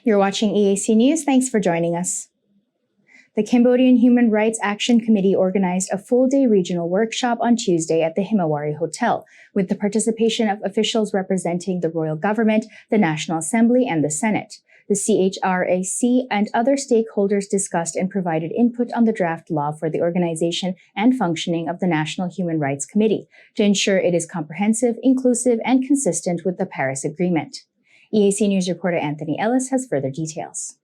You're watching EAC News. Thanks for joining us. The Cambodian Human Rights Action Committee organized a full-day regional workshop on Tuesday at the Himawari Hotel, with the participation of officials representing the royal government, the National Assembly, and the Senate. The CHRAC and other stakeholders discussed and provided input on the draft law for the organization and functioning of the National Human Rights Committee to ensure it is comprehensive, inclusive, and consistent with the Paris Agreement. EAC News reporter Anthony Ellis has further details.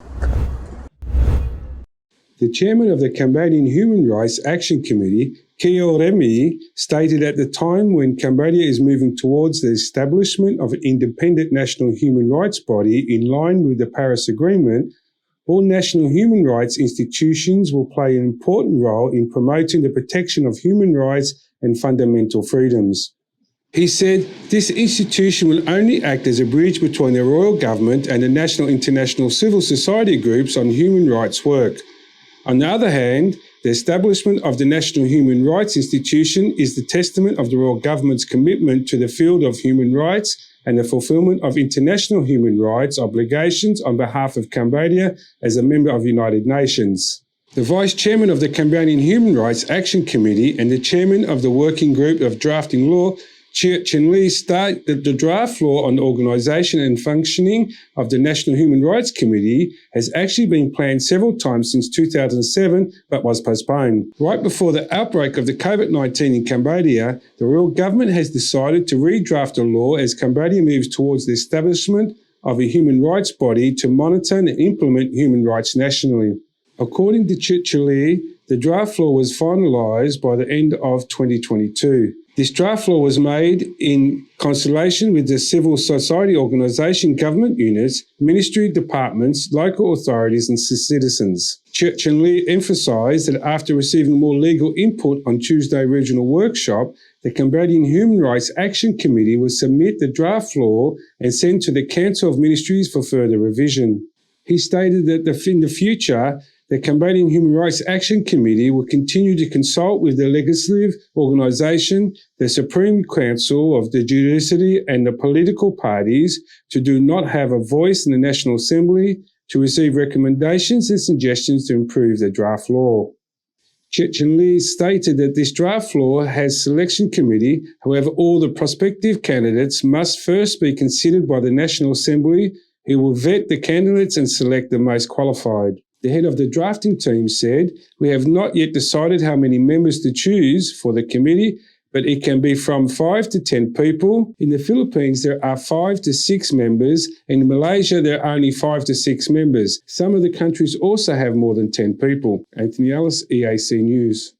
The chairman of the Cambodian Human Rights Action Committee, Remy, stated at the time when Cambodia is moving towards the establishment of an independent national human rights body in line with the Paris Agreement, all national human rights institutions will play an important role in promoting the protection of human rights and fundamental freedoms. He said this institution will only act as a bridge between the royal government and the national international civil society groups on human rights work. On the other hand, the establishment of the National Human Rights Institution is the testament of the royal government's commitment to the field of human rights and the fulfillment of international human rights obligations on behalf of Cambodia as a member of the United Nations. The Vice Chairman of the Cambodian Human Rights Action Committee and the Chairman of the Working Group of Drafting Law, CHRAC, stated that the draft law on the organisation and functioning of the National Human Rights Committee has actually been planned several times since 2007 but was postponed. Right before the outbreak of the COVID-19 in Cambodia, the royal government has decided to redraft the law as Cambodia moves towards the establishment of a human rights body to monitor and implement human rights nationally. According to CHRAC, the draft law was finalised by the end of 2022. This draft law was made in consultation with the civil society organisation, government units, ministry departments, local authorities and citizens. CHRAC emphasised that after receiving more legal input on Tuesday regional workshop, the Cambodian Human Rights Action Committee will submit the draft law and send to the Council of Ministries for further revision. He stated that in the future, the Cambodian Human Rights Action Committee will continue to consult with the legislative organisation, the Supreme Council of the Judiciary and the political parties to do not have a voice in the National Assembly to receive recommendations and suggestions to improve the draft law. CHRAC stated that this draft law has selection committee, however all the prospective candidates must first be considered by the National Assembly, who will vet the candidates and select the most qualified. The head of the drafting team said, "We have not yet decided how many members to choose for the committee, but it can be from 5 to 10 people. In the Philippines, there are 5 to 6 members, and in Malaysia, there are only 5 to 6 members. Some of the countries also have more than 10 people." Anthony Ellis, EAC News.